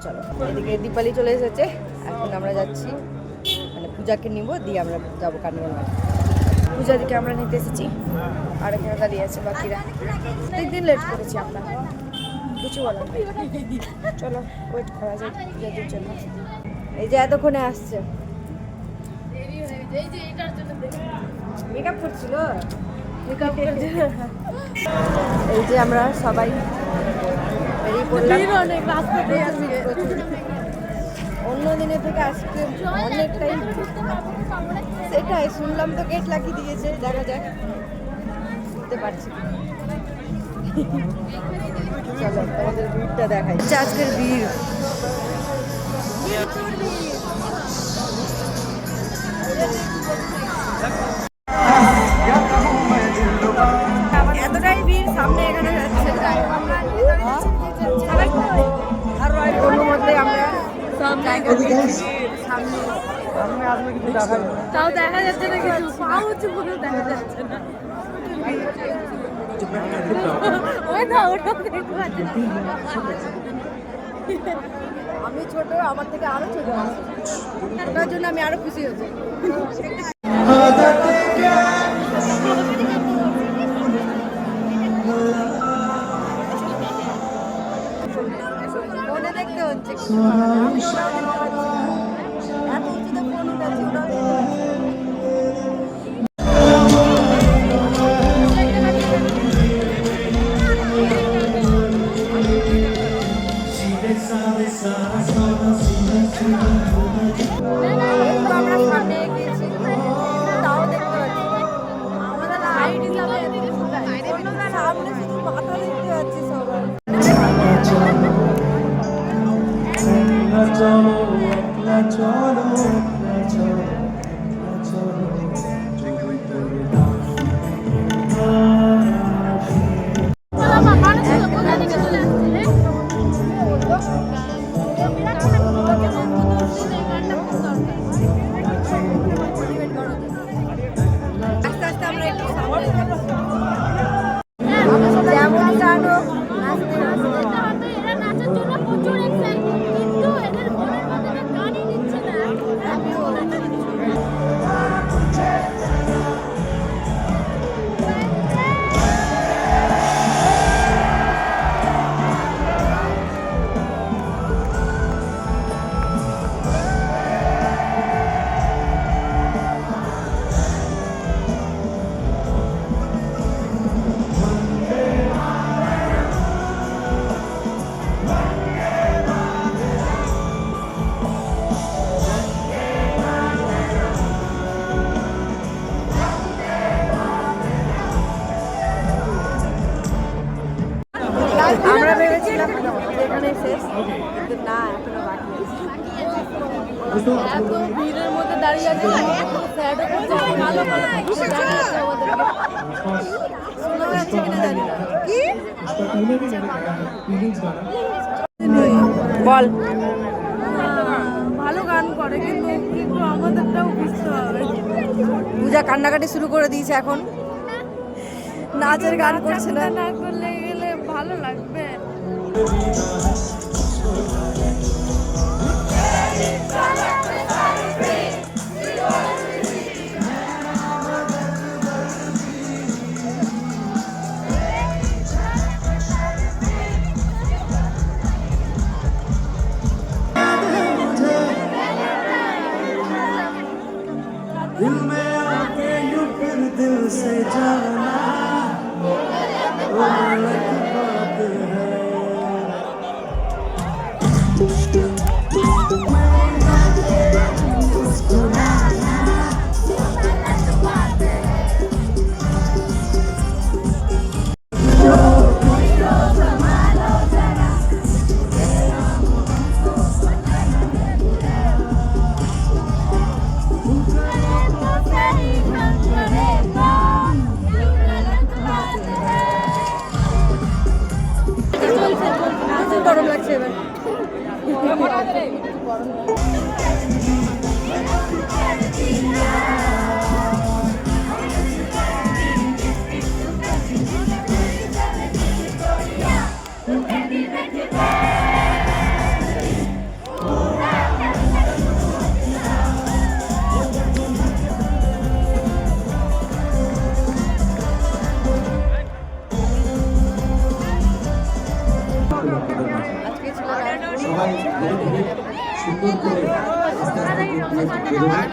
চলো, এদিকে দীপালি চলে এসেছে, এখন আমরা যাচ্ছি মানে পূজাকে নিব, দিয়ে আমরা যাবো কার্নিভাল মাঠে। পূজাদিকে আমরা নিতে এসেছি, আর এখানে দাঁড়িয়ে আছে বাকিরা। প্রত্যেকদিন লেট করেছি আমরা, কিছু বলার নেই। চলো ওয়েট করা যায় পূজাদির জন্য। এই যে এতক্ষণে আসছে, মেকআপ করছিল, এই যে আমরা সবাই বেরিয়ে পড়লাম। অন্য দিনের থেকে আজকে অনেকটাই, সেটাই শুনলাম তো গেট লাগিয়ে দিয়েছে, দেখা যাক বুঝতে পারছি। চলো তোমাদের ভিড়টা দেখাই, আজকের ভিড় এতটাই ভিড়, সামনে এখানে যাচ্ছে কোনো মধ্যে আমরা তাও দেখা যাচ্ছে না, কিছু পা উঁচু করে দেখা যাচ্ছে না। আমি ছোট, আমার থেকে আরো ছোট, তার জন্য আমি আরো খুশি হয়েছি। ফোনে দেখতে হচ্ছে, এত উঁচুতে ফোন উঠাচ্ছি, আমরা সামনে গিয়েছি, তাও দেখতে পাচ্ছি আমরা লাইট হিসাবে সামনে শুধু মাথা দেখতে পাচ্ছি সবাই। আমরা ভেবেছিলাম এখানে শেষ, কিন্তু না, এখনো বাকি আছে। এত ভিড়ের মধ্যে দাঁড়িয়ে আছে, শোনা যাচ্ছে কিনা জানি না। কি বল, ভালো গান করে, কিন্তু কিন্তু আমাদেরটাও বুঝতে হবে। পূজা কান্নাকাটি শুরু করে দিয়েছে, এখন নাচের গান করছে না, না করলে গেলে ভালো লাগবে। दिल में आके यूं फिर दिल से जाना, वो अलग बात है। গরম লাগছে এবার। সবাই ধীরে ধীরে সুন্দর করে আস্তে আস্তে বেরোবেন।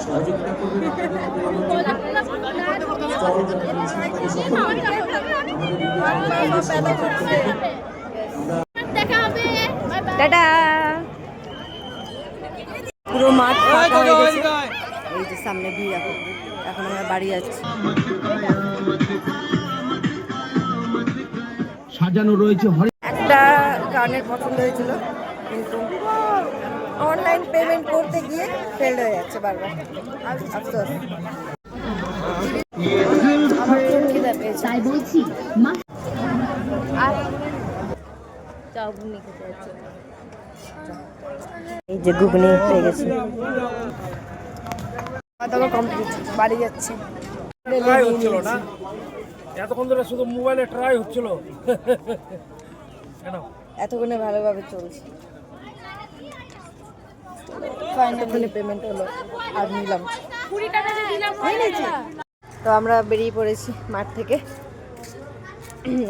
সহযোগিতা করবেন টাটা। পুরো মাঠ ফাঁকা হয়ে গেছে, এই যে সামনে ভিড়। এখন আমরা বাড়ি যাচ্ছি। সাজানো রয়েছে একটা গানের পছন্দ হয়েছিল, কিন্তু অনলাইন পেমেন্ট করতে গিয়ে ফেল হয়ে যাচ্ছে বারবার। আফসোস। আমার খুব খিদে পেয়েছে, তাই বলছি আর চাও ঘুগনি খেতে যাচ্ছি। এই যে ঘুগনি পেয়ে গেছি। খাওয়া কমপ্লিট, বাড়ি যাচ্ছি। ট্রাই হচ্ছিল না, এতক্ষণ ধরে শুধু মোবাইলে ট্রাই হচ্ছিল। কেন এতক্ষণে ভালোভাবে চলছে। ফাইনালি পেমেন্ট হলো আর নিলাম। তো আমরা বেরিয়ে পড়েছি মাঠ থেকে।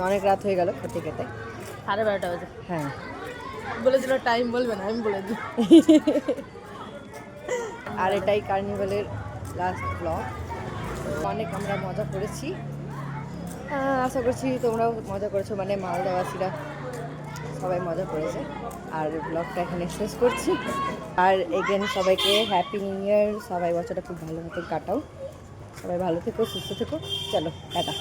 অনেক রাত হয়ে গেল খেতে খেতে, 12:30 বাজে। হ্যাঁ, বলেছিল টাইম বলবে না, আমি বলে দিই। আর এটাই কার্নিভালের লাস্ট ব্লগ। অনেক আমরা মজা করেছি, আশা করছি তোমরাও মজা করেছো, মানে মালদাবাসীরা সবাই মজা করেছে। আর ব্লগটা এখানে শেষ করছি। আর এগেন সবাইকে হ্যাপি নিউ ইয়ার। সবাই বছরটা খুব ভালো মতো কাটাও। সবাই ভালো থেকো, সুস্থ থেকো। চলো টাটা।